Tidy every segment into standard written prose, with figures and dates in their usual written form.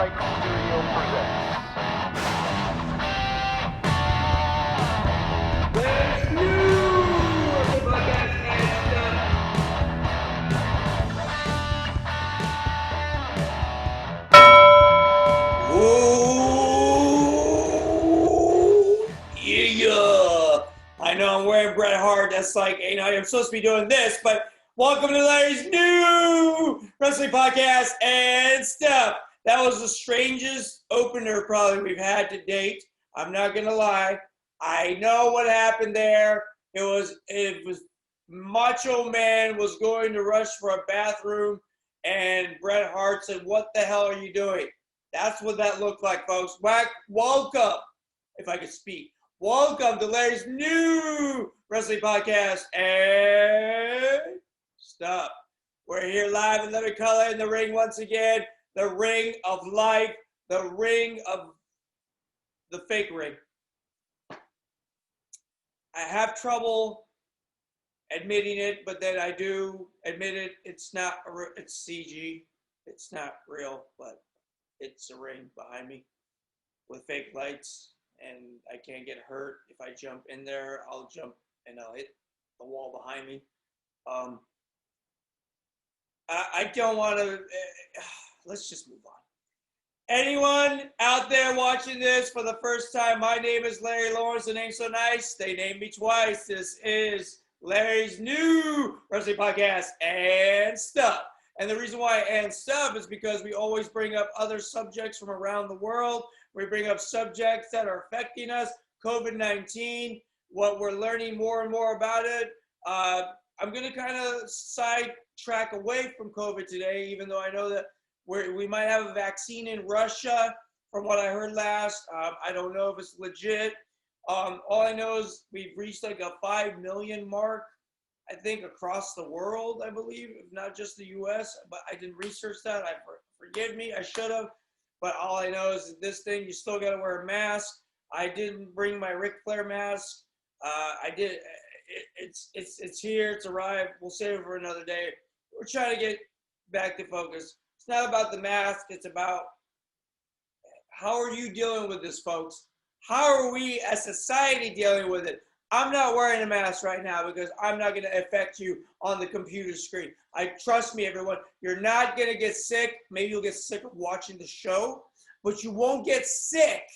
Strike Studio presents. There's new podcast and Whoa! Yeah! I know I'm wearing Bret Hart. That's like, you know, I'm supposed to be doing this, but welcome to Larry's new wrestling podcast and stuff. That was the strangest opener probably we've had to date. I'm not gonna lie. I know what happened there. It was Macho Man was going to rush for a bathroom, and Bret Hart said, "What the hell are you doing?" That's what that looked like, folks. Welcome, if I could speak. Welcome to Larry's new wrestling podcast and stuff. We're here live in living color in the ring once again. The ring of life, the ring of the fake ring. I have trouble admitting it, but then I do admit it. It's CG. It's not real, but it's a ring behind me with fake lights, and I can't get hurt. If I jump in there, I'll jump and I'll hit the wall behind me. I don't want to, let's just move on. Anyone out there watching this for the first time, my name is Larry Lawrence. The name's so nice, they named me twice. This is Larry's new wrestling podcast and stuff. And the reason why and stuff is because we always bring up other subjects from around the world. We bring up subjects that are affecting us, COVID-19, what we're learning more and more about it. I'm going to kind of sidetrack away from COVID today, even though I know that we might have a vaccine in Russia, from what I heard last. I don't know if it's legit. All I know is we've reached like a 5 million mark, I think, across the world, I believe, if not just the U.S., but I didn't research that. Forgive me, I should have. But all I know is that this thing, you still got to wear a mask. I didn't bring my Ric Flair mask. I did. It's here. It's arrived. We'll save it for another day. We're trying to get back to focus. It's not about the mask. It's about how are you dealing with this, folks? How are we as society dealing with it? I'm not wearing a mask right now because I'm not going to affect you on the computer screen. Trust me, everyone, you're not going to get sick. Maybe you'll get sick of watching the show, but you won't get sick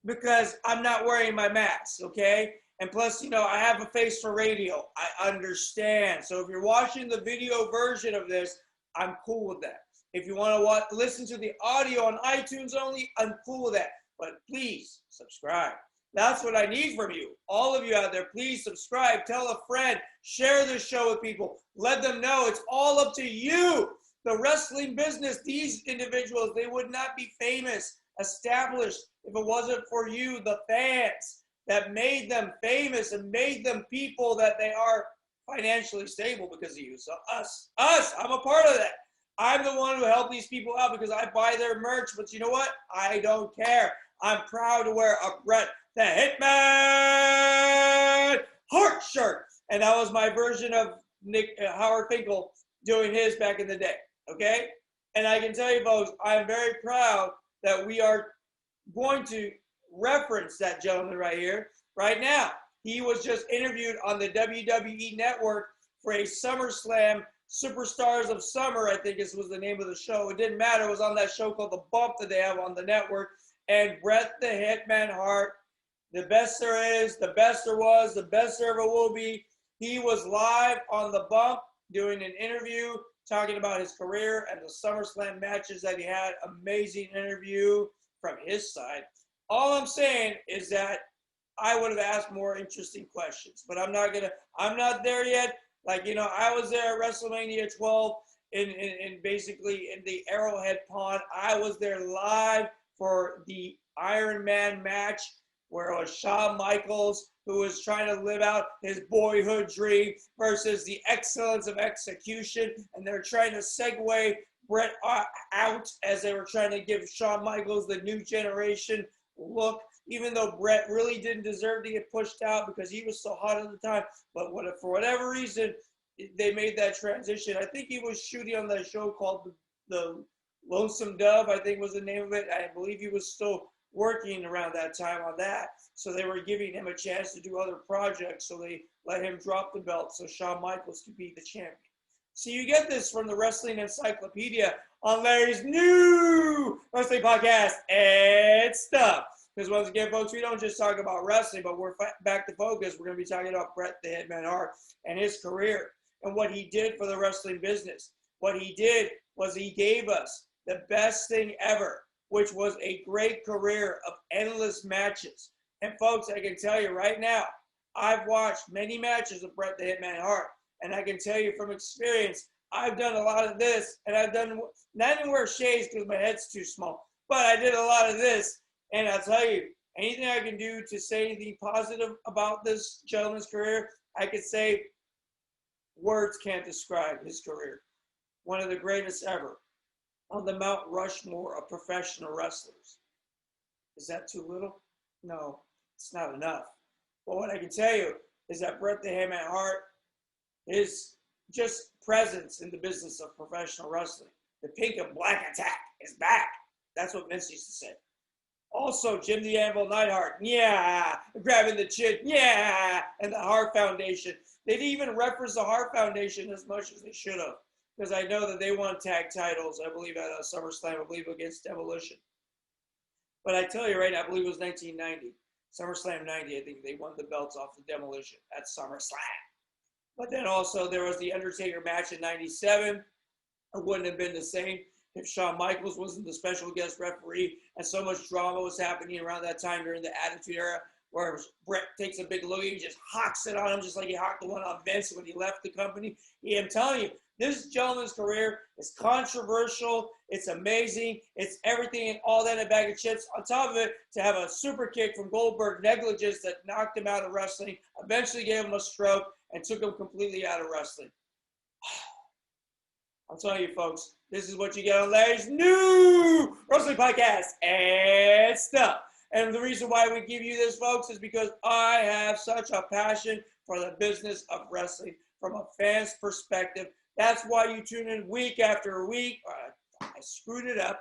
because I'm not wearing my mask, okay? And plus, you know, I have a face for radio. I understand. So if you're watching the video version of this, I'm cool with that. If you want to listen to the audio on iTunes only, I'm cool with that. But please subscribe. That's what I need from you. All of you out there, please subscribe. Tell a friend. Share this show with people. Let them know it's all up to you. The wrestling business, these individuals, they would not be famous, established, if it wasn't for you, the fans that made them famous and made them people that they are financially stable because of you. So us, I'm a part of that. I'm the one who helped these people out because I buy their merch. But you know what? I don't care. I'm proud to wear a Bret the Hitman Hart shirt. And that was my version of Howard Finkel doing his back in the day. Okay? And I can tell you, folks, I'm very proud that we are going to reference that gentleman right here, right now. He was just interviewed on the WWE Network for a SummerSlam Superstars of Summer, I think this was the name of the show. It didn't matter. It was on that show called The Bump that they have on the network. And Bret the Hitman Hart, the best there is, the best there was, the best there ever will be. He was live on The Bump doing an interview talking about his career and the SummerSlam matches that he had. Amazing interview from his side. All I'm saying is that I would have asked more interesting questions, but I'm not there yet. Like, you know, I was there at WrestleMania 12 in basically in the Arrowhead Pond. I was there live for the Iron Man match where it was Shawn Michaels who was trying to live out his boyhood dream versus the excellence of execution. And they're trying to segue Bret out as they were trying to give Shawn Michaels the new generation look, even though Bret really didn't deserve to get pushed out because he was so hot at the time. But for whatever reason, they made that transition. I think he was shooting on that show called the Lonesome Dove, I think was the name of it. I believe he was still working around that time on that. So they were giving him a chance to do other projects. So they let him drop the belt so Shawn Michaels could be the champion. So you get this from the Wrestling Encyclopedia on Larry's new wrestling podcast and stuff. Because once again, folks, we don't just talk about wrestling, but we're back to focus. We're going to be talking about Bret the Hitman Hart and his career and what he did for the wrestling business. What he did was he gave us the best thing ever, which was a great career of endless matches. And folks, I can tell you right now, I've watched many matches of Bret the Hitman Hart. And I can tell you from experience, I've done a lot of this, and I've done, not even wear shades because my head's too small, but I did a lot of this. And I'll tell you, anything I can do to say anything positive about this gentleman's career, I could say words can't describe his career. One of the greatest ever. On the Mount Rushmore of professional wrestlers. Is that too little? No, it's not enough. But what I can tell you is that Bret the Hitman Hart, his just presence in the business of professional wrestling, the pink and black attack is back. That's what Vince used to say. Also, Jim the Anvil Neidhart, yeah, grabbing the chin, yeah, and the Hart Foundation. They didn't even reference the Hart Foundation as much as they should have, because I know that they won tag titles, I believe, at SummerSlam, I believe, against Demolition. But I tell you right now, I believe it was 1990. SummerSlam 90, I think they won the belts off the Demolition at SummerSlam. But then also there was the Undertaker match in 97. It wouldn't have been the same if Shawn Michaels wasn't the special guest referee, and so much drama was happening around that time during the Attitude Era, where Bret takes a big look and he just hawks it on him, just like he hawked the one on Vince when he left the company. I'm telling you, this gentleman's career is controversial. It's amazing. It's everything and all that in a bag of chips. On top of it, to have a super kick from Goldberg, negligence that knocked him out of wrestling, eventually gave him a stroke, and took him completely out of wrestling. I'm telling you, folks, this is what you get on Larry's new wrestling podcast and stuff. And the reason why we give you this, folks, is because I have such a passion for the business of wrestling from a fan's perspective. That's why you tune in week after week. I screwed it up.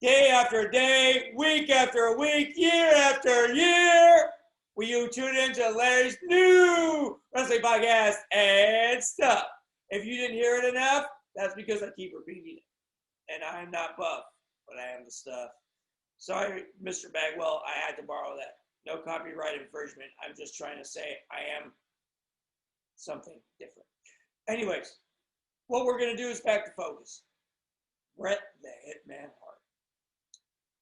Day after day, week after week, year after year. Will you tune in to Larry's new wrestling podcast and stuff? If you didn't hear it enough, that's because I keep repeating it. And I'm not buff, but I am the stuff. Sorry, Mr. Bagwell, I had to borrow that. No copyright infringement. I'm just trying to say I am something different. Anyways, what we're going to do is back to focus. Bret the Hitman Hart.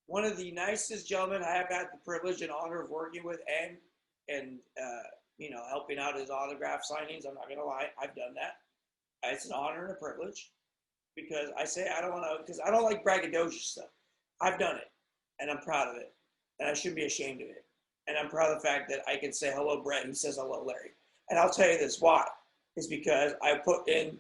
One of the nicest gentlemen I have had the privilege and honor of working with and helping out his autograph signings. I'm not going to lie, I've done that. It's an honor and a privilege because I don't like braggadocious stuff. I've done it and I'm proud of it and I shouldn't be ashamed of it. And I'm proud of the fact that I can say hello, Bret. He says hello, Larry. And I'll tell you this, why? Is because I put in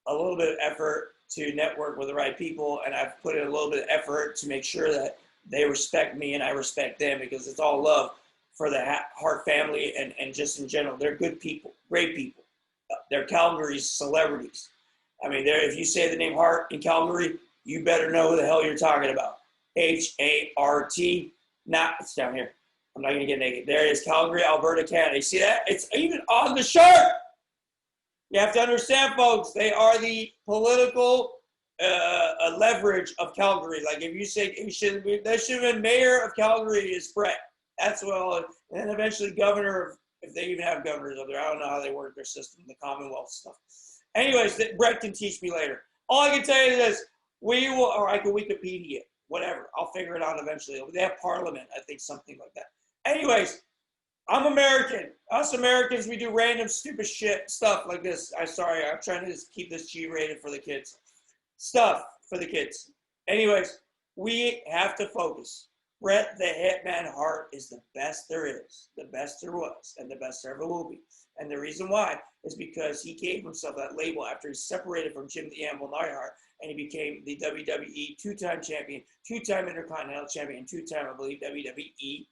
a little bit of effort to network with the right people, and I've put in a little bit of effort to make sure that they respect me and I respect them, because it's all love for the Hart family and just in general. They're good people, great people. They're Calgary's celebrities. I mean, if you say the name Hart in Calgary, you better know who the hell you're talking about. H-A-R-T. It's down here. I'm not going to get naked. There it is, Calgary, Alberta, Canada. You see that? It's even on the shirt. You have to understand, folks, they are the political leverage of Calgary. Like if you say they should have been mayor of Calgary is Bret. That's well, and then eventually governor of, if they even have governors up there. I don't know how they work their system, the Commonwealth stuff. Anyways, Bret can teach me later. All I can tell you is we will, or I can Wikipedia, whatever. I'll figure it out eventually. They have Parliament, I think, something like that. Anyways, I'm American. Us Americans, we do random stupid shit stuff like this. I'm trying to just keep this G-rated for the kids. Stuff for the kids. Anyways, we have to focus. Bret the Hitman Hart is the best there is, the best there was, and the best there ever will be. And the reason why is because he gave himself that label after he separated from Jim the Anvil Neidhart, and he became the WWE two-time champion, two-time Intercontinental champion, and two-time, I believe, WWE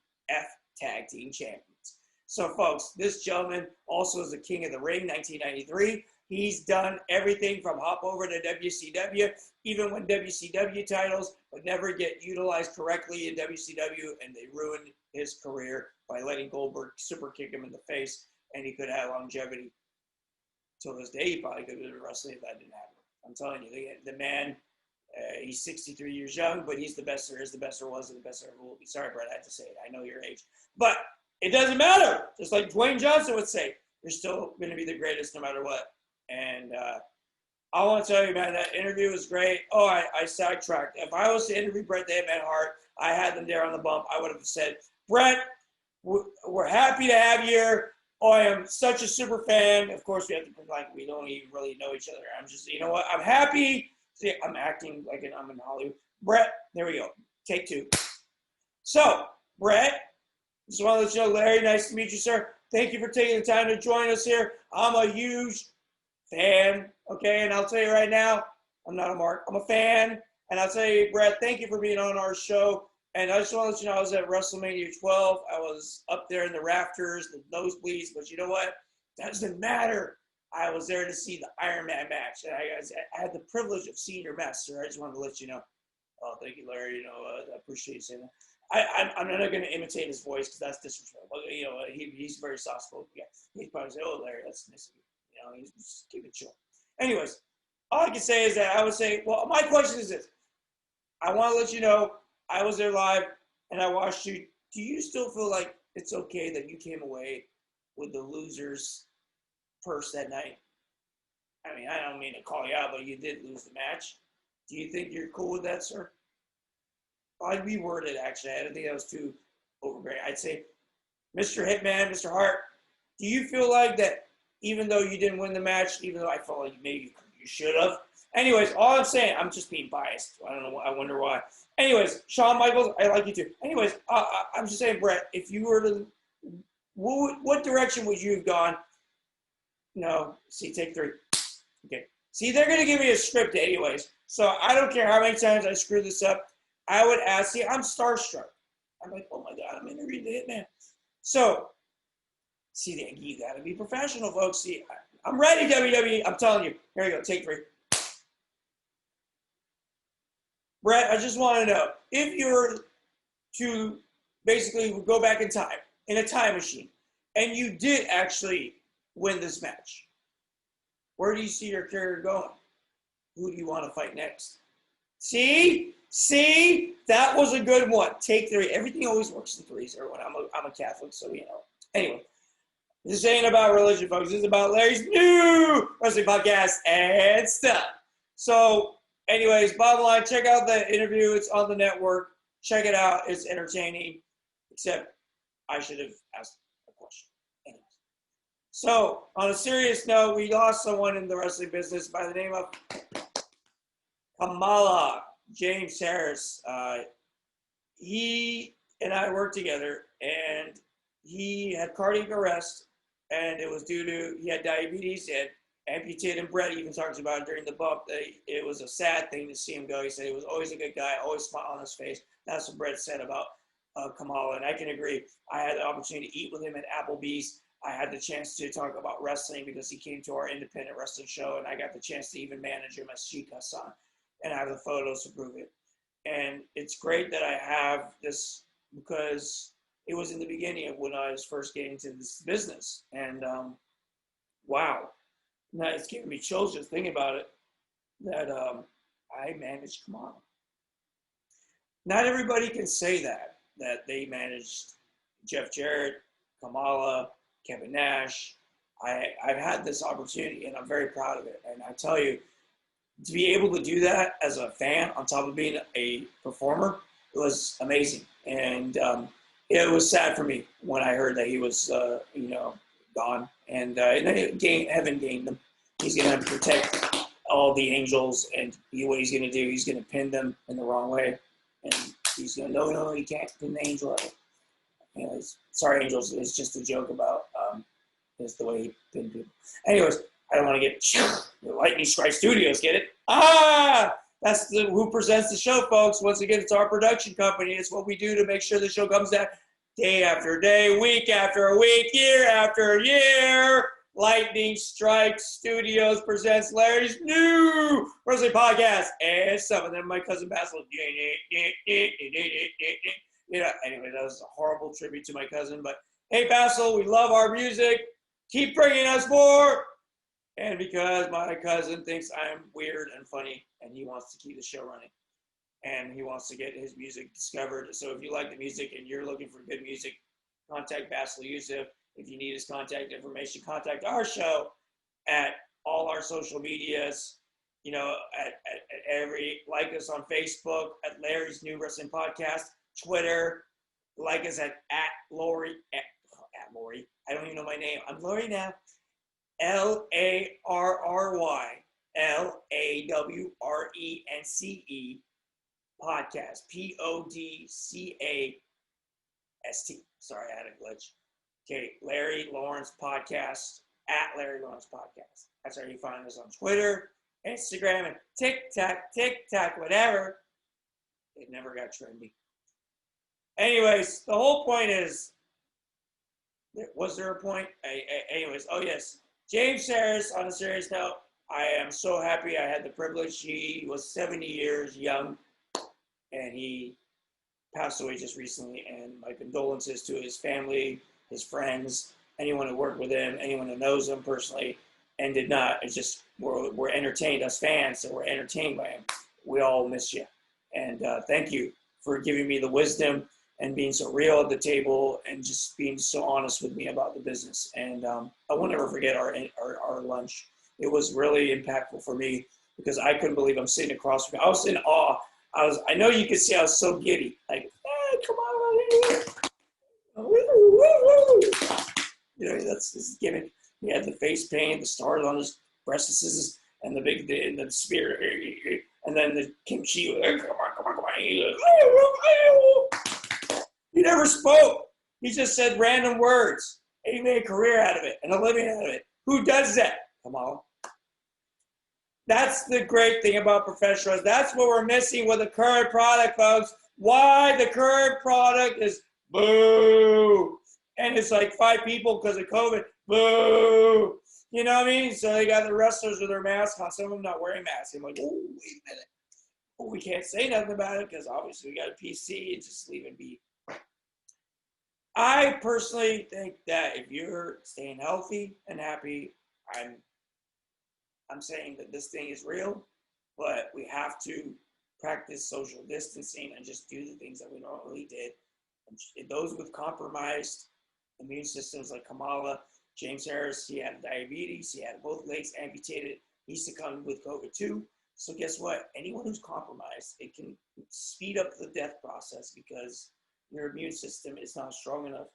Tag Team champions. So, folks, this gentleman also is the King of the Ring, 1993. He's done everything from hop over to WCW, even when WCW titles would never get utilized correctly in WCW, and they ruined his career by letting Goldberg super kick him in the face, and he could have longevity. Till this day, he probably could have been wrestling if that didn't happen. I'm telling you, the man, he's 63 years young, but he's the best there is, the best there was, and the best there ever will be. Sorry, Brett, I had to say it. I know your age. But it doesn't matter. Just like Dwayne Johnson would say, you're still going to be the greatest no matter what. And I want to tell you, man, that interview was great. Oh, I sidetracked. If I was to interview Bret the Hitman Hart, I had them there on the bump, I would have said, Bret, we're happy to have you here. Oh, I am such a super fan. Of course, we have to pretend like we don't even really know each other. I'm just, you know what? I'm happy. See, I'm acting like I'm in Hollywood. Bret, there we go. Take two. So, Bret, just want to let you know, Larry, nice to meet you, sir. Thank you for taking the time to join us here. I'm a huge fan, okay? And I'll tell you right now, I'm not a mark. I'm a fan. And I'll tell you, Bret, thank you for being on our show. And I just want to let you know, I was at WrestleMania 12. I was up there in the rafters, the nosebleeds. But you know what? That doesn't matter. I was there to see the Iron Man match. And I had the privilege of seeing your match, sir. I just wanted to let you know. Oh, thank you, Larry. You know, I appreciate you saying that. I'm not going to imitate his voice because that's disrespectful. You know, he's very soft-spoken. Yeah. He'd probably say, oh, Larry, that's nice of you. You know, he's just keep it chill. Anyways, all I can say is that I would say, well, my question is this. I want to let you know, I was there live, and I watched you. Do you still feel like it's okay that you came away with the loser's purse that night? I mean, I don't mean to call you out, but you did lose the match. Do you think you're cool with that, sir? I'd reword it, actually. I don't think that was too overbearing. I'd say, Mr. Hitman, Mr. Hart, do you feel like that even though you didn't win the match, even though I felt like maybe you should have? Anyways, all I'm saying, I'm just being biased. I don't know. I wonder why. Anyways, Shawn Michaels, I like you too. Anyways, I'm just saying, Bret, if you were to, what direction would you have gone? No, see, take three. Okay. See, they're going to give me a script anyways. So I don't care how many times I screw this up. I would ask, see, I'm starstruck. I'm like, oh my God, I'm interviewing the Hitman. So, see, you got to be professional, folks. See, I'm ready, WWE. I'm telling you. Here you go. Take three. Bret, I just want to know, if you were to basically go back in time, in a time machine, and you did actually win this match, where do you see your career going? Who do you want to fight next? See, that was a good one. Take three. Everything always works in threes. Everyone, I'm a Catholic, so you know. Anyway, this ain't about religion, folks. This is about Larry's new wrestling podcast and stuff. So, anyways, bottom line, check out the interview. It's on the network. Check it out. It's entertaining. Except I should have asked a question. Anyways. So, on a serious note, we lost someone in the wrestling business by the name of Kamala, James Harris. He and I worked together, and he had cardiac arrest, and it was due to, he had diabetes, he had amputated. Bret even talks about it during the bump. It was a sad thing to see him go. He said he was always a good guy, always smile on his face. That's what Bret said about Kamala, and I can agree. I had the opportunity to eat with him at Applebee's. I had the chance to talk about wrestling because he came to our independent wrestling show, and I got the chance to even manage him as Sheik Hassan, and I have the photos to prove it. And it's great that I have this because it was in the beginning of when I was first getting into this business. And wow, now it's giving me chills just thinking about it, that I managed Kamala. Not everybody can say that they managed Jeff Jarrett, Kamala, Kevin Nash. I've had this opportunity, and I'm very proud of it. And I tell you, to be able to do that as a fan, on top of being a performer, it was amazing. And it was sad for me when I heard that he was, gone. And then heaven gained him. He's going to have to protect all the angels, and what he's going to do, he's going to pin them in the wrong way. And he's going to, no, he can't pin the angel. Anyways, sorry, angels. It's just a joke about is the way he pinned people. Anyways, I don't want to get the Lightning Strike Studios, get it? That's who presents the show, folks. Once again, it's our production company. It's what we do to make sure the show comes out day after day, week after week, year after year. Lightning Strike Studios presents Larry's new wrestling podcast. And some of them, my cousin Basil. Anyway, that was a horrible tribute to my cousin. But hey, Basil, we love our music. Keep bringing us more. And because my cousin thinks I'm weird and funny, and he wants to keep the show running. And he wants to get his music discovered. So if you like the music and you're looking for good music, contact Basil Yusuf. If you need his contact information, contact our show at all our social medias. At like us on Facebook at Larry's New Wrestling Podcast, Twitter, like us at Lori, at Lori. I don't even know my name. I'm Lori now. LARRY LAWRENCE podcast. PODCAST. Sorry, I had a glitch. Okay, Larry Lawrence Podcast at Larry Lawrence Podcast. That's how you find us on Twitter, Instagram, and TikTok, whatever. It never got trendy. Anyways, the whole point is, was there a point? Anyways, oh yes. James Harris, on a serious note, I am so happy I had the privilege. He was 70 years young, and he passed away just recently, and my condolences to his family, his friends, anyone who worked with him, anyone who knows him personally, and did not. It's just, we're entertained, us fans, so we're entertained by him. We all miss you. And thank you for giving me the wisdom and being so real at the table and just being so honest with me about the business. And I won't ever forget our lunch. It was really impactful for me because I couldn't believe I'm sitting across from you. I was in awe. I know you could see I was so giddy. Like, hey, come on here. That's his gimmick. He had the face paint, the stars on his breasts, and the spear, and then the kimchi. Come on. He never spoke. He just said random words. And he made a career out of it and a living out of it. Who does that? Kamala. That's the great thing about professionals. That's what we're missing with the current product, folks. Why the current product is boo. And it's like 5 people because of COVID. Boo. You know what I mean? So they got the wrestlers with their masks on. Some of them not wearing masks. I'm like, oh, wait a minute. Oh, we can't say nothing about it because obviously we got a PC and just leave it be. I personally think that if you're staying healthy and happy, I'm saying that this thing is real, but we have to practice social distancing and just do the things that we normally did. And those with compromised immune systems like Kamala, James Harris, he had diabetes, he had both legs amputated, he succumbed with COVID too. So guess what? Anyone who's compromised, it can speed up the death process because your immune system is not strong enough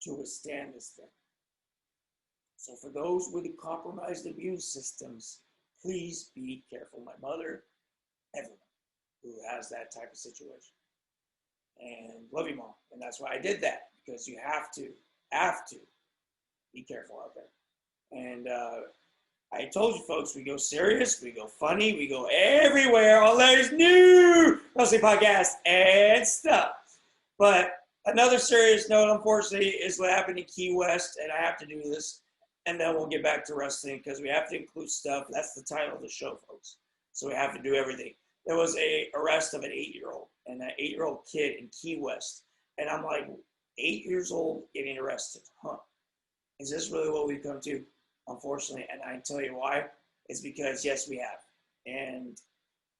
to withstand this thing. So for those with compromised immune systems, please be careful. My mother, everyone who has that type of situation. And love you, Mom. And that's why I did that, because you have to be careful out there. And I told you folks, we go serious, we go funny, we go everywhere on Larry's New Wrestling Podcast and stuff. But another serious note, unfortunately, is what happened in Key West, and I have to do this, and then we'll get back to wrestling because we have to include stuff. That's the title of the show, folks. So we have to do everything. There was an arrest of an 8-year-old, and that 8-year-old kid in Key West, and I'm like, 8 years old getting arrested, huh? Is this really what we've come to? Unfortunately, and I tell you why. It's because, yes, we have. And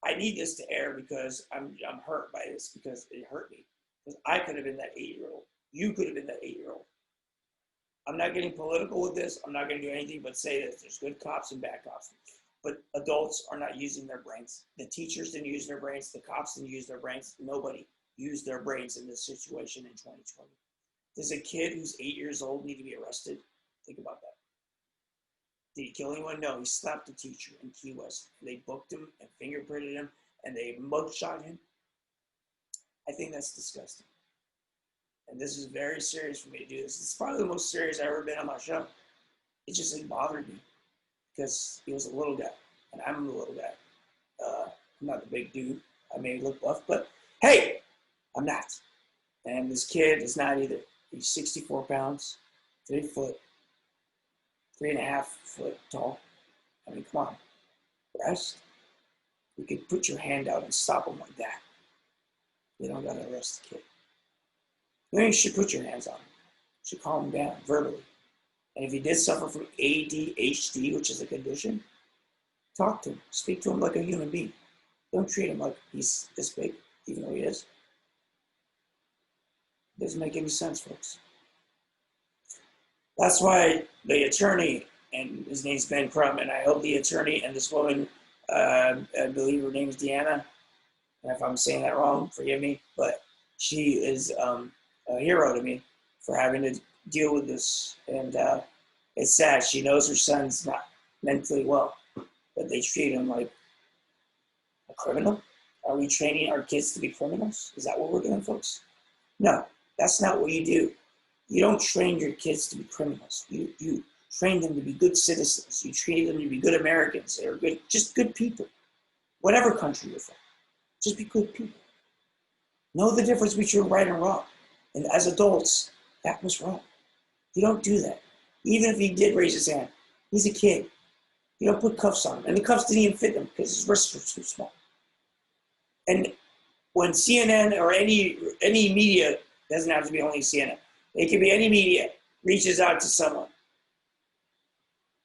I need this to air because I'm hurt by this because it hurt me. Because I could have been that 8-year-old. You could have been that 8-year-old. I'm not getting political with this. I'm not going to do anything but say this. There's good cops and bad cops. But adults are not using their brains. The teachers didn't use their brains. The cops didn't use their brains. Nobody used their brains in this situation in 2020. Does a kid who's 8 years old need to be arrested? Think about that. Did he kill anyone? No, he slapped a teacher in Key West. They booked him and fingerprinted him, and they mugshot him. I think that's disgusting. And this is very serious for me to do this. It's probably the most serious I've ever been on my show. It just didn't bother me because he was a little guy, and I'm a little guy. I'm not a big dude. I may look buff, but hey, I'm not. And this kid is not either. He's 64 pounds, 3 foot, 3.5 foot tall. I mean, come on, arrest. You could put your hand out and stop him like that. You don't gotta arrest the kid. Then you should put your hands on him. You should calm him down verbally. And if he did suffer from ADHD, which is a condition, talk to him. Speak to him like a human being. Don't treat him like he's this big, even though he is. It doesn't make any sense, folks. That's why the attorney, and his name's Ben Crum, and I hope the attorney and this woman, I believe her name is Deanna, and if I'm saying that wrong, forgive me, but she is a hero to me for having to deal with this. And it's sad. She knows her son's not mentally well, but they treat him like a criminal. Are we training our kids to be criminals? Is that what we're doing, folks? No, that's not what you do. You don't train your kids to be criminals. You train them to be good citizens. You train them to be good Americans. They're good, just good people. Whatever country you're from, just be good people. Know the difference between right and wrong. And as adults, that was wrong. You don't do that. Even if he did raise his hand, he's a kid. You don't put cuffs on him. And the cuffs didn't even fit him because his wrists were too small. And when CNN or any media, doesn't have to be only CNN, it could be any media, reaches out to someone,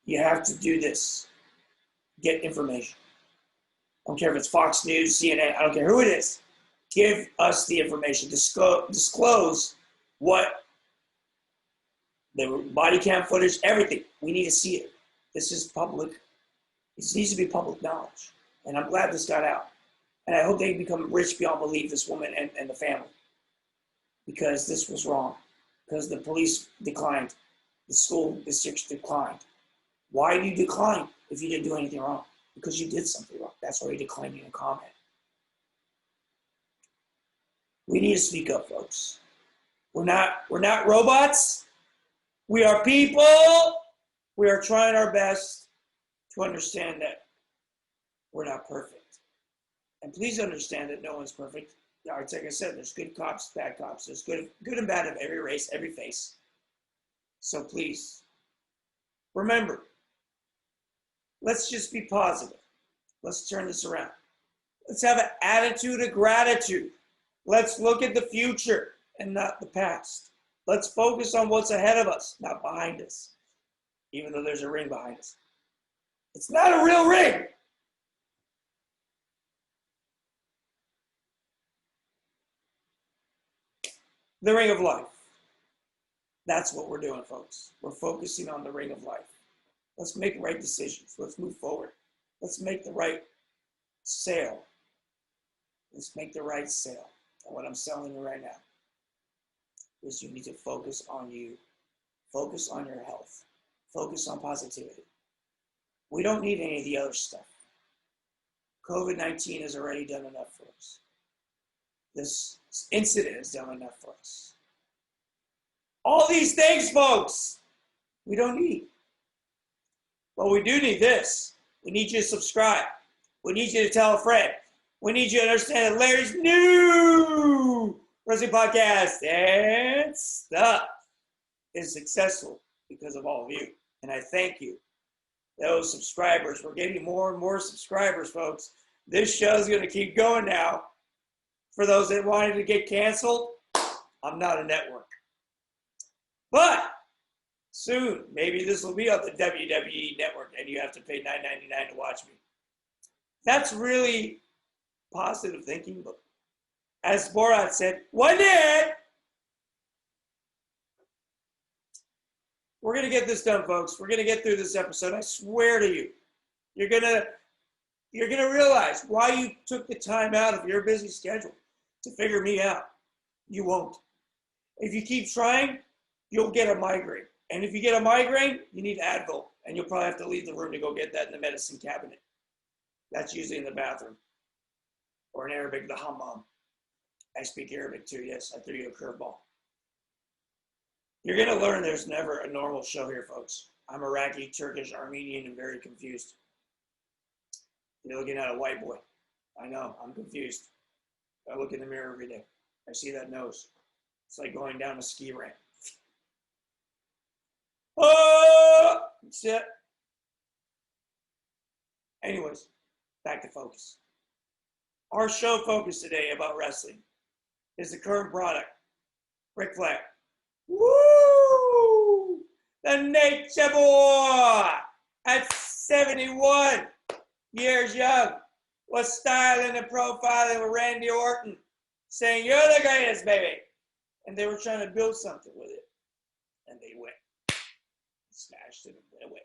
you have to do this. Get information. I don't care if it's Fox News, CNN, I don't care who it is. Give us the information. Disclose what the body cam footage, everything. We need to see it. This is public. This needs to be public knowledge. And I'm glad this got out. And I hope they become rich beyond belief, this woman and the family. Because this was wrong. Because the police declined. The school districts declined. Why do you decline if you didn't do anything wrong? Because you did something wrong. That's why you're declining a comment. We need to speak up, folks. We're not robots. We are people. We are trying our best to understand that we're not perfect. And please understand that no one's perfect. Like I said, there's good cops, bad cops. There's good and bad of every race, every face. So please, remember, let's just be positive. Let's turn this around. Let's have an attitude of gratitude. Let's look at the future and not the past. Let's focus on what's ahead of us, not behind us. Even though there's a ring behind us. It's not a real ring. The ring of life. That's what we're doing, folks. We're focusing on the ring of life. Let's make right decisions. Let's move forward. Let's make the right sale. Let's make the right sale. And what I'm selling you right now is you need to focus on you. Focus on your health. Focus on positivity. We don't need any of the other stuff. COVID-19 has already done enough for us. This incident has done enough for us. All these things, folks, we don't need. But we do need this. We need you to subscribe. We need you to tell a friend. We need you to understand that Larry's new wrestling podcast and stuff is successful because of all of you. And I thank you. Those subscribers, we're getting more and more subscribers, folks. This show's going to keep going now. For those that wanted to get canceled, I'm not a network. But soon, maybe this will be on the WWE Network and you have to pay $9.99 to watch me. That's really positive thinking. But as Borat said, one day, we're going to get this done, folks. We're going to get through this episode. I swear to you. You're going to realize why you took the time out of your busy schedule to figure me out. You won't. If you keep trying, you'll get a migraine. And if you get a migraine, you need Advil. And you'll probably have to leave the room to go get that in the medicine cabinet. That's usually in the bathroom. Or in Arabic, the hammam. I speak Arabic too, yes. I threw you a curveball. You're going to learn there's never a normal show here, folks. I'm Iraqi, Turkish, Armenian, and very confused. You're looking at a white boy. I know, I'm confused. I look in the mirror every day. I see that nose. It's like going down a ski ramp. Oh, that's it. Anyways, back to focus. Our show focus today about wrestling is the current product, Ric Flair. Woo! The Nature Boy at 71 years young was styling and profiling with Randy Orton, saying, "You're the greatest, baby." And they were trying to build something with it. And they went, smashed it and went away.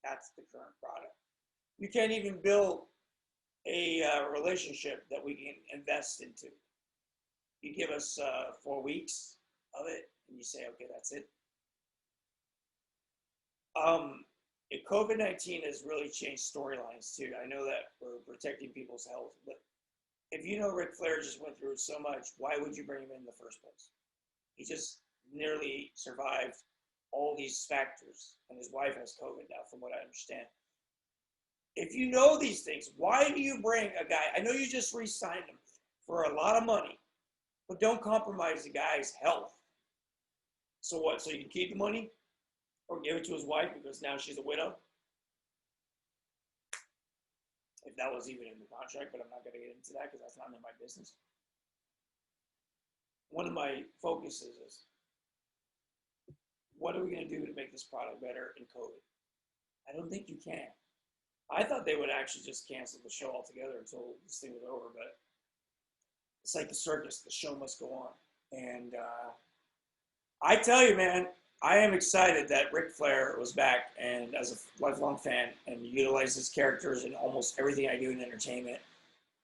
That's the current product. You can't even build a relationship that we can invest into. You give us 4 weeks of it, and you say, okay, that's it. If COVID-19 has really changed storylines too. I know that we're protecting people's health, but if you know Ric Flair just went through so much, why would you bring him in the first place? He just nearly survived all these factors, and his wife has COVID now, from what I understand. If you know these things, why do you bring a guy? I know you just re-signed him for a lot of money, but don't compromise the guy's health. So what? So you can keep the money or give it to his wife because now she's a widow? If that was even in the contract, but I'm not going to get into that because that's not in my business. One of my focuses is, what are we going to do to make this product better in COVID? I don't think you can. I thought they would actually just cancel the show altogether until this thing was over, but it's like the circus. The show must go on. And I tell you, man, I am excited that Ric Flair was back, and as a lifelong fan, and utilize his characters in almost everything I do in entertainment.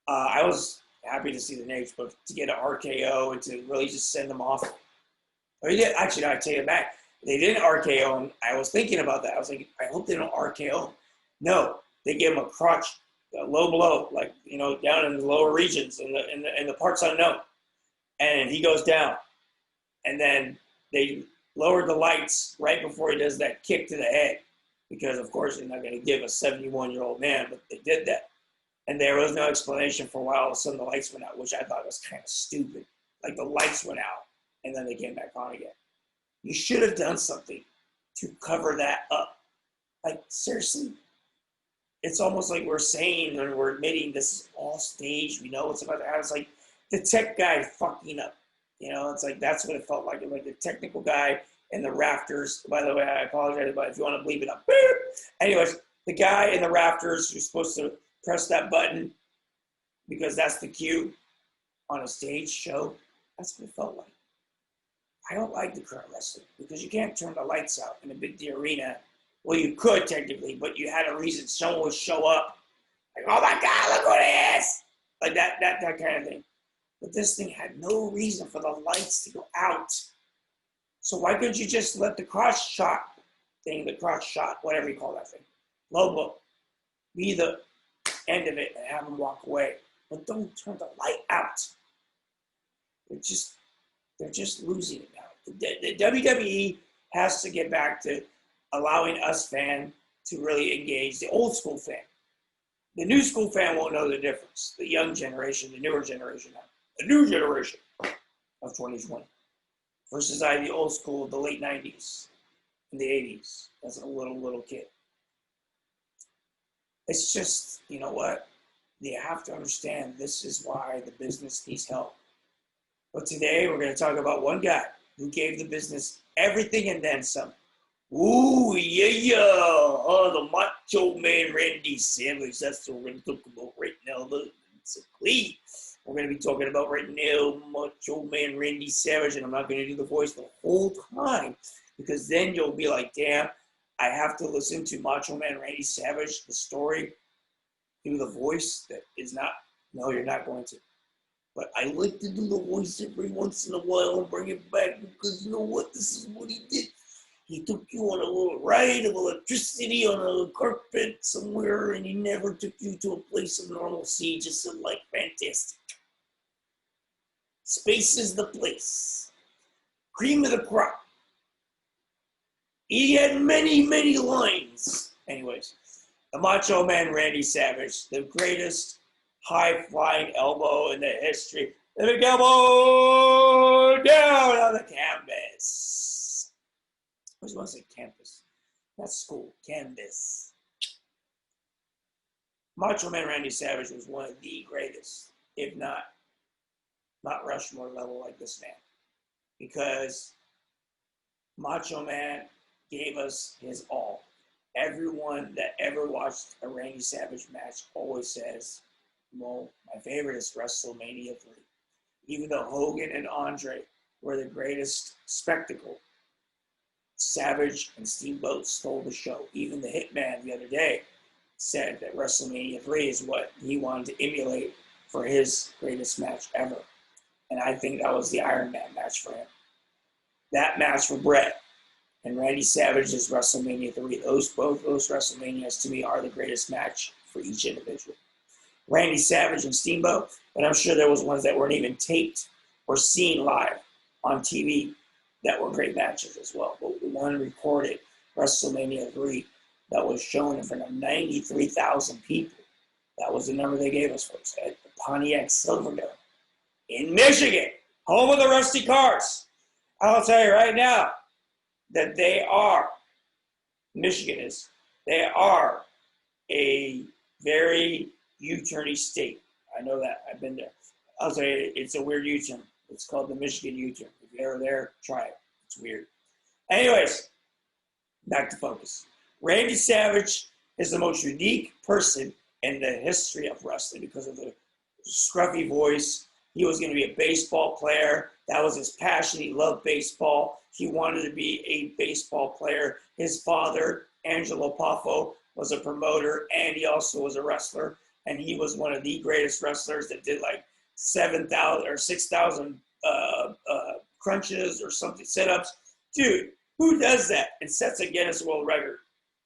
I was happy to see the Nates, but to get an RKO and to really just send them off. Or he did, actually, no, I take it back. They didn't RKO him. I was thinking about that. I was like, I hope they don't RKO him. No, they gave him a crotch, a low blow, like, you know, down in the lower regions, in the parts unknown. And he goes down. And then they lowered the lights right before he does that kick to the head. Because, of course, they're not going to give a 71-year-old man, but they did that. And there was no explanation for why all of a sudden the lights went out, which I thought was kind of stupid. Like the lights went out, and then they came back on again. You should have done something to cover that up. Like, seriously? It's almost like we're saying and we're admitting this is all staged. We know what's about to happen. It's like the tech guy fucking up. You know, it's like that's what it felt like. Like the technical guy in the rafters. By the way, I apologize, but if you want to bleep it up. Anyways, the guy in the rafters who's supposed to press that button because that's the cue on a stage show. That's what it felt like. I don't like the current wrestling because you can't turn the lights out in a big arena. Well, you could technically, but you had a reason. Someone would show up, like, "Oh my God, look what it is!" Like that kind of thing. But this thing had no reason for the lights to go out. So why couldn't you just let the cross shot thing, the cross shot, whatever you call that thing, logo, be the end of it and have them walk away? But don't turn the light out. They're just losing it now. The WWE has to get back to allowing us fans to really engage the old school fan. The new school fan won't know the difference. The young generation, the newer generation now. The new generation of 2020 versus the old school of the late 90s and the 80s as a little kid. It's just, you know what? You have to understand this is why the business needs help. But today we're going to talk about one guy who gave the business everything and then some. Ooh, yeah. Oh, the Macho Man Randy Savage. That's what we're going to talk about right now. We're going to be talking about right now Macho Man Randy Savage, and I'm not going to do the voice the whole time because then you'll be like, damn, I have to listen to Macho Man Randy Savage, the story, through the voice that is not. No, you're not going to. But I like to do the voice every once in a while and bring it back because you know what? This is what he did. He took you on a little ride of electricity on a carpet somewhere, and he never took you to a place of normalcy. Just said, like, fantastic. Space is the place. Cream of the crop. He had many, many lines. Anyways, the Macho Man Randy Savage, the greatest high-flying elbow in the history. The big elbow down on the canvas. I always want to say campus. That's cool. Canvas. Macho Man Randy Savage was one of the greatest, if not Rushmore level like this man. Because Macho Man gave us his all. Everyone that ever watched a Randy Savage match always says, well, my favorite is WrestleMania 3. Even though Hogan and Andre were the greatest spectacle, Savage and Steamboat stole the show. Even the Hitman the other day said that WrestleMania 3 is what he wanted to emulate for his greatest match ever. And I think that was the Iron Man match for him. That match for Bret and Randy Savage's WrestleMania 3, both those WrestleManias to me are the greatest match for each individual. Randy Savage and Steamboat, but I'm sure there was ones that weren't even taped or seen live on TV that were great matches as well. But the one recorded, WrestleMania 3, that was shown in front of 93,000 people. That was the number they gave us, folks, at the Pontiac Silverdome in Michigan, home of the Rusty Cars. I'll tell you right now that they are, Michigan they are a very U-turny state. I know that. I've been there. I'll tell you, it's a weird U-turn. It's called the Michigan U-turn. If you're ever there, try it. It's weird. Anyways, back to focus. Randy Savage is the most unique person in the history of wrestling because of the scruffy voice. He was going to be a baseball player. That was his passion. He loved baseball. He wanted to be a baseball player. His father, Angelo Poffo, was a promoter, and he also was a wrestler. And he was one of the greatest wrestlers that did like 7,000 or 6,000 crunches or something, sit-ups. Dude, who does that and sets a Guinness World Record?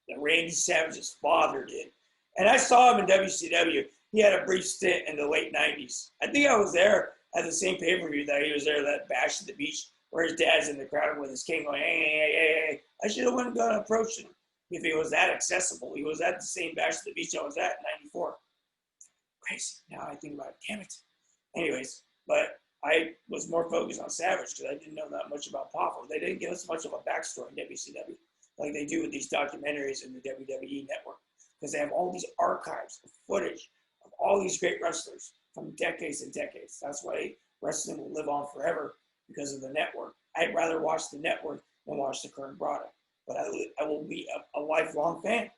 That Randy Savage's father did. And I saw him in WCW. He had a brief stint in the late 90s. I think I was there at the same pay-per-view that he was there, that Bash at the Beach, where his dad's in the crowd with his cane going, hey. I should have went and gone and approached him if he was that accessible. He was at the same Bash at the Beach I was at in 94. Crazy. Now I think about it. Damn it. Anyways, but I was more focused on Savage because I didn't know that much about Poffo. They didn't give us much of a backstory in WCW like they do with these documentaries in the WWE Network because they have all these archives of footage of all these great wrestlers from decades and decades. That's why wrestling will live on forever because of the network. I'd rather watch the network than watch the current product, but I will be a lifelong fan.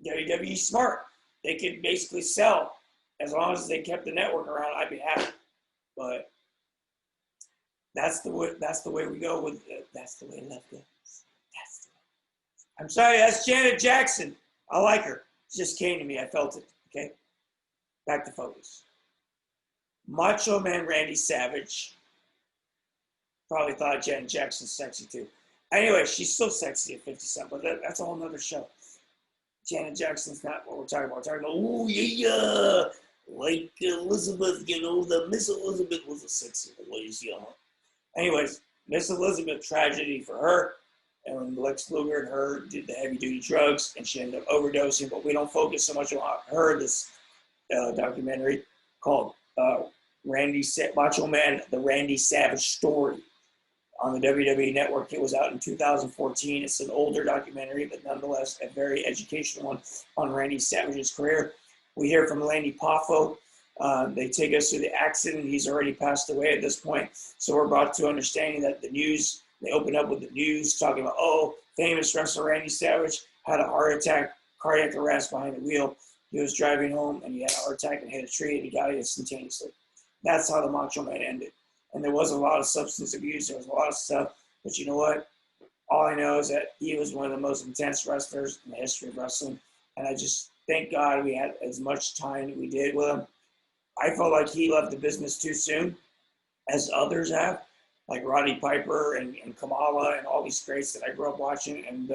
WWE smart. They could basically sell as long as they kept the network around. I'd be happy, but that's the way we go with. That's the way love goes. That's the way. I'm sorry. That's Janet Jackson. I like her. It just came to me. I felt it. Okay. Back to focus. Macho Man Randy Savage probably thought Janet Jackson's sexy too. Anyway, she's still sexy at 57, but that's a whole nother show. Janet Jackson's not what we're talking about. We're talking about, oh, yeah, like Elizabeth, the Miss Elizabeth was a sexy lady, Anyways, Miss Elizabeth, tragedy for her. And when Lex Luger and her did the heavy-duty drugs, and she ended up overdosing, but we don't focus so much on her in this documentary called Macho Man, The Randy Savage Story on the WWE Network. It was out in 2014. It's an older documentary, but nonetheless a very educational one on Randy Savage's career. We hear from Lanny Poffo. They take us through the accident. He's already passed away at this point. So we're brought to understanding that the news, they open up with the news talking about, famous wrestler Randy Savage had a heart attack, cardiac arrest behind the wheel. He was driving home and he had a heart attack and hit a tree and he died instantaneously. That's how the Macho Man ended. And there was a lot of substance abuse. There was a lot of stuff. But you know what? All I know is that he was one of the most intense wrestlers in the history of wrestling. And I just thank God we had as much time that we did with him. I felt like he left the business too soon, as others have, like Roddy Piper and Kamala and all these greats that I grew up watching. And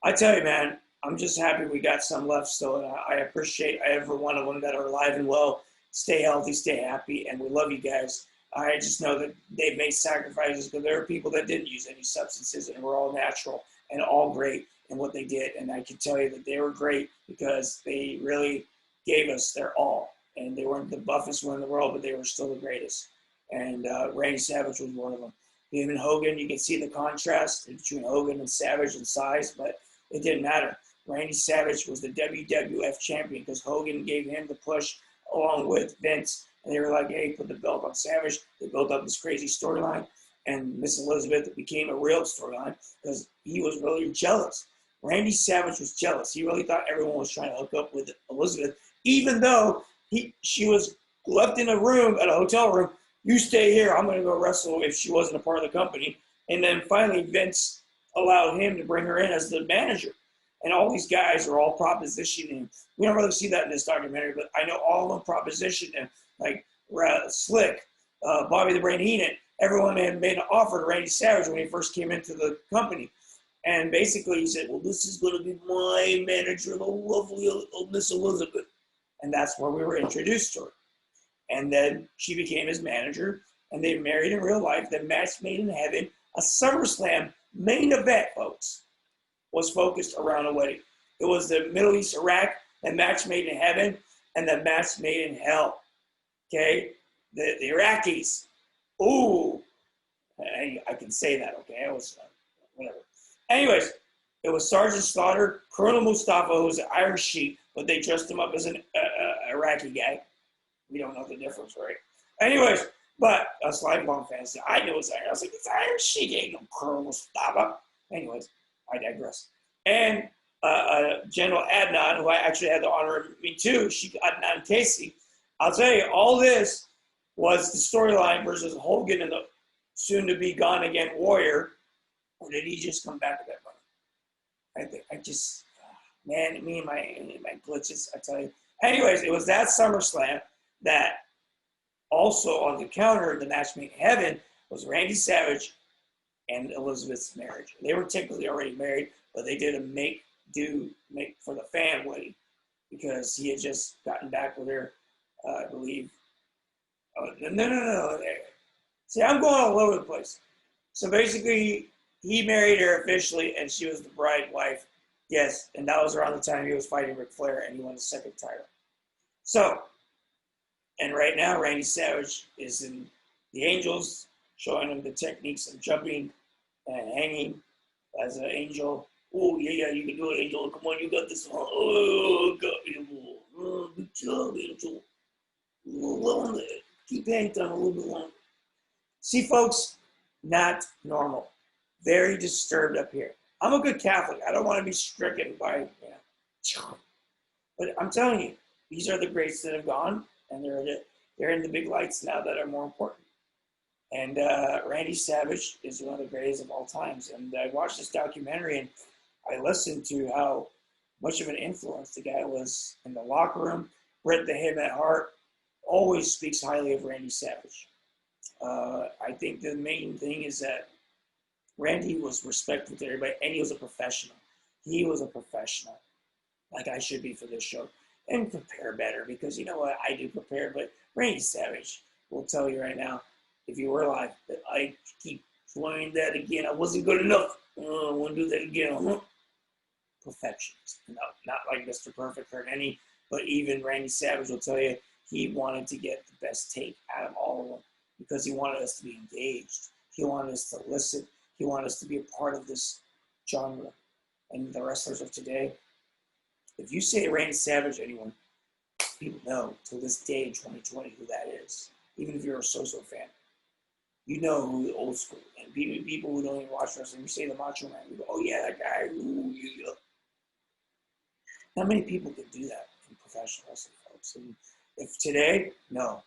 I tell you, man, I'm just happy we got some left still. And I appreciate every one of them that are alive and well. Stay healthy, stay happy, and we love you guys. I just know that they've made sacrifices because there are people that didn't use any substances and were all natural and all great in what they did. And I can tell you that they were great because they really gave us their all. And they weren't the buffest one in the world, but they were still the greatest. And Randy Savage was one of them. Him and Hogan, you can see the contrast between Hogan and Savage in size, but It didn't matter. Randy Savage was the WWF champion because Hogan gave him the push along with Vince. And they were like, hey, put the belt on Savage. They built up this crazy storyline. And Miss Elizabeth became a real storyline because he was really jealous. Randy Savage was jealous. He really thought everyone was trying to hook up with Elizabeth, even though she was left in a room at a hotel room. You stay here. I'm going to go wrestle if she wasn't a part of the company. And then finally, Vince allowed him to bring her in as the manager. And all these guys are all propositioning him. We don't really see that in this documentary, but I know all of them propositioned him, like Slick, Bobby the Brain Heenan. Everyone had made an offer to Randy Savage when he first came into the company. And basically he said, well, this is going to be my manager, the lovely Miss Elizabeth. And that's where we were introduced to her. And then she became his manager, and they married in real life. The match made in heaven, a SummerSlam main event, folks, was focused around a wedding. It was the Middle East, Iraq, the match made in heaven, and the match made in hell. Okay? The Iraqis. Ooh. I can say that, okay? I was, whatever. Anyways, it was Sergeant Slaughter, Colonel Mustafa, who was an Irish Sheik, but they dressed him up as an Iraqi guy. We don't know the difference, right? Anyways, but us lifelong fans, I knew it was Irish. I was like, it's Irish Sheik, ain't no Colonel Mustafa. Anyways, I digress. And General Adnan, who I actually had the honor of meeting too, Sheik Adnan Casey. I'll tell you, all this was the storyline versus Hogan and the soon-to-be gone-again Warrior. Or did he just come back to that one? I just, man, me and my glitches, I tell you. Anyways, it was that SummerSlam that also on the counter, the match made in heaven, was Randy Savage and Elizabeth's marriage. They were technically already married, but they did a make for the fan wedding because he had just gotten back with her, I believe. Oh, no. See, I'm going all over the place. So basically, he married her officially, and she was the bride wife. Yes, and that was around the time he was fighting Ric Flair, and he won the second title. So, and right now, Randy Savage is in the Angels, showing him the techniques of jumping and hanging as an angel. Oh, yeah, you can do it, Angel. Come on, you got this. Oh, God, good job, Angel. Keep hanging down a little bit longer. See, folks, not normal. Very disturbed up here. I'm a good Catholic. I don't want to be stricken by, but I'm telling you, these are the greats that have gone, and they're in the big lights now that are more important. And Randy Savage is one of the greatest of all times. And I watched this documentary, and I listened to how much of an influence the guy was in the locker room. Bret the Hitman Hart always speaks highly of Randy Savage. I think the main thing is that Randy was respectful to everybody, and he was a professional. He was a professional, like I should be for this show, and prepare better because you know what? I do prepare, but Randy Savage will tell you right now, if you were alive, that I keep learning that again. I wasn't good enough. I want to do that again. Perfectionist. No, not like Mr. Perfect or any, but even Randy Savage will tell you he wanted to get the best take out of all of them because he wanted us to be engaged. He wanted us to listen. He wanted us to be a part of this genre. And the wrestlers of today, if you say Randy Savage, anyone, people know to this day in 2020 who that is. Even if you're a so-so fan, you know who the old school. And people who don't even watch wrestling, you say the Macho Man, you go, oh yeah, that guy. Ooh, yeah. Not many people can do that in professional wrestling, folks. And if today, no,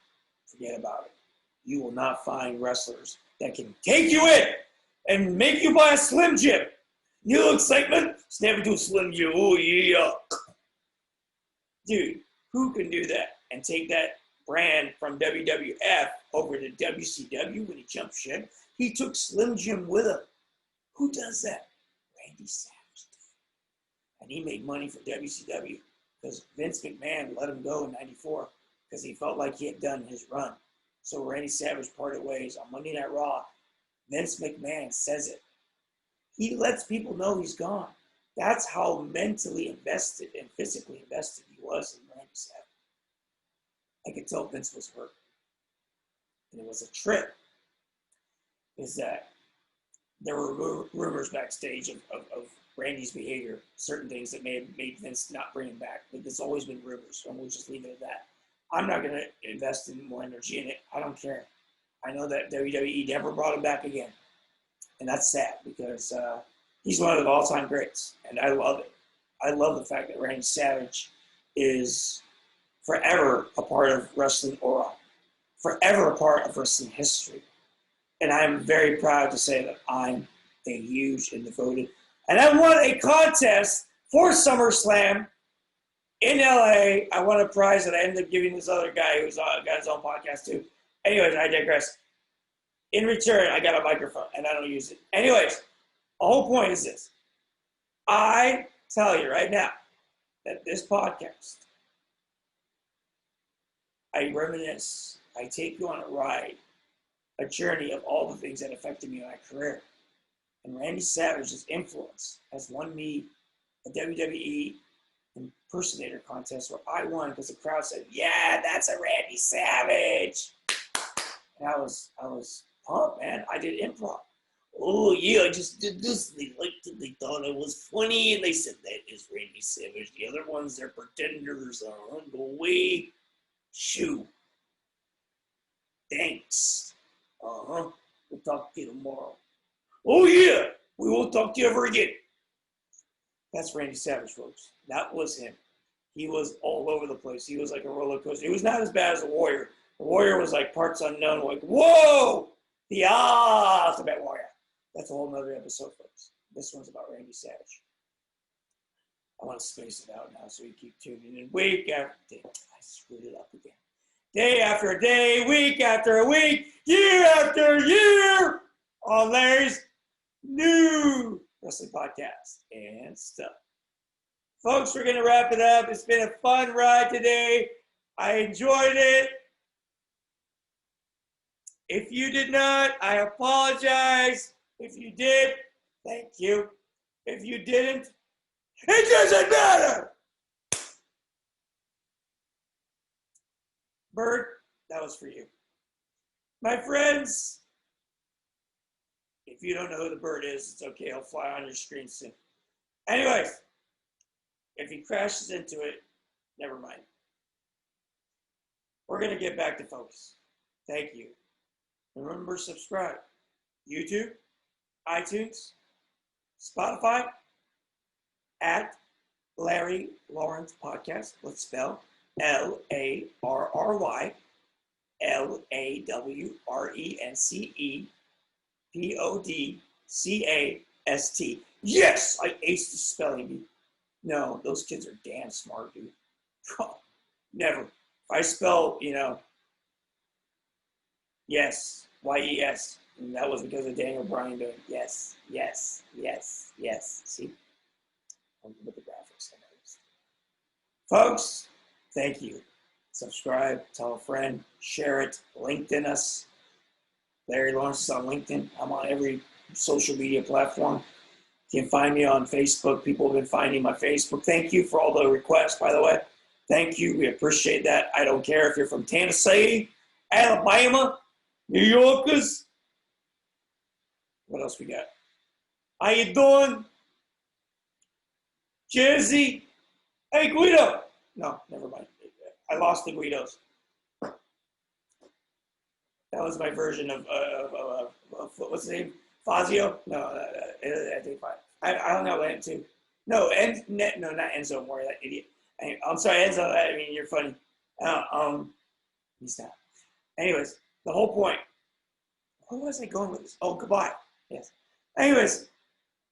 forget about it. You will not find wrestlers that can take you in and make you buy a Slim Jim. You know excitement? Snap into a Slim Jim. Oh, yeah. Dude, who can do that and take that brand from WWF over to WCW when he jumped ship? He took Slim Jim with him. Who does that? Randy Savage did. And he made money for WCW because Vince McMahon let him go in '94 because he felt like he had done his run. So Randy Savage parted ways on Monday Night Raw. Vince McMahon says it. He lets people know he's gone. That's how mentally invested and physically invested he was in Randy Savage. I could tell Vince was hurt. And it was a trip. Is that there were rumors backstage of Randy's behavior, certain things that may have made Vince not bring him back. But there's always been rumors, and we'll just leave it at that. I'm not going to invest in more energy in it. I don't care. I know that WWE never brought him back again. And that's sad because he's one of the all-time greats, and I love it. I love the fact that Randy Savage is forever a part of wrestling aura, forever a part of wrestling history. And I'm very proud to say that I'm a huge and devoted. And I won a contest for SummerSlam in LA. I won a prize that I ended up giving this other guy who's got his own podcast too. Anyways, I digress. In return, I got a microphone, and I don't use it. Anyways, the whole point is this. I tell you right now that this podcast, I reminisce, I take you on a ride, a journey of all the things that affected me in my career. And Randy Savage's influence has won me a WWE impersonator contest where I won because the crowd said, yeah, that's a Randy Savage. And I was pumped, man. I did improv. Oh, yeah, I just did this. They liked it. They thought it was funny. And they said, that is Randy Savage. The other ones, they're pretenders. Go away. Shoo. Thanks. We'll talk to you tomorrow. Oh, yeah. We won't talk to you ever again. That's Randy Savage, folks. That was him. He was all over the place. He was like a roller coaster. He was not as bad as the Warrior. The Warrior was like parts unknown. Like, whoa! The Ultimate Warrior. That's a whole nother episode, folks. This one's about Randy Savage. I want to space it out now so you keep tuning in week after day. I screwed it up again. Day after day, week after week, year after year on Larry's new wrestling podcast and stuff. Folks, we're going to wrap it up. It's been a fun ride today. I enjoyed it. If you did not, I apologize. If you did, thank you. If you didn't, it doesn't matter. Bird, that was for you. My friends, if you don't know who the bird is, it's okay. He'll fly on your screen soon. Anyways, if he crashes into it, never mind. We're going to get back to focus. Thank you. Remember, subscribe. YouTube, iTunes, Spotify, at Larry Lawrence Podcast. Let's spell LARRY LAWRENCE Yes, I aced the spelling bee. No, those kids are damn smart, dude. Never. If I spell, yes, YES, and that was because of Daniel Bryan doing yes. See? With the graphics. Folks, thank you. Subscribe, tell a friend, share it, LinkedIn us. Larry Lawrence is on LinkedIn. I'm on every social media platform. You can find me on Facebook. People have been finding my Facebook. Thank you for all the requests, by the way. Thank you. We appreciate that. I don't care if you're from Tennessee, Alabama, New Yorkers. What else we got? How you doing? Jersey. Hey, Guido. No, never mind. I lost the Guidos. That was my version of what's his name? Fazio? No, I think I don't know what too. No, no, not Enzo More, that idiot. I'm sorry, Enzo. I mean, you're funny. He's not. Anyways, the whole point. Where was I going with this? Oh, goodbye. Yes. Anyways,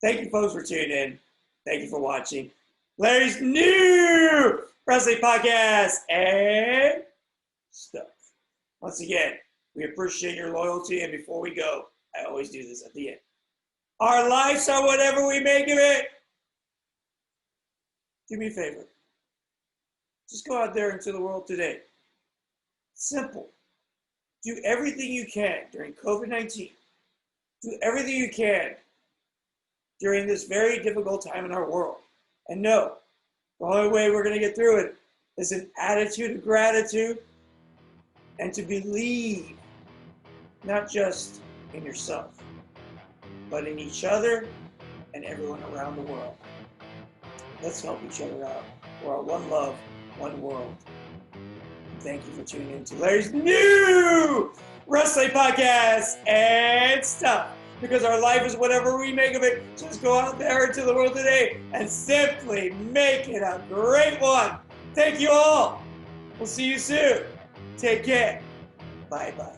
thank you, folks, for tuning in. Thank you for watching Larry's new wrestling podcast and stuff. Once again, we appreciate your loyalty. And before we go, I always do this at the end. Our lives are whatever we make of it. Do me a favor. Just go out there into the world today. Simple. Do everything you can during COVID-19. Do everything you can during this very difficult time in our world. And know, the only way we're going to get through it is an attitude of gratitude and to believe not just in yourself, but in each other and everyone around the world. Let's help each other out. We're one love, one world. And thank you for tuning in to Larry's new wrestling podcast and stuff. Because our life is whatever we make of it. Just go out there into the world today and simply make it a great one. Thank you all. We'll see you soon. Take care. Bye-bye.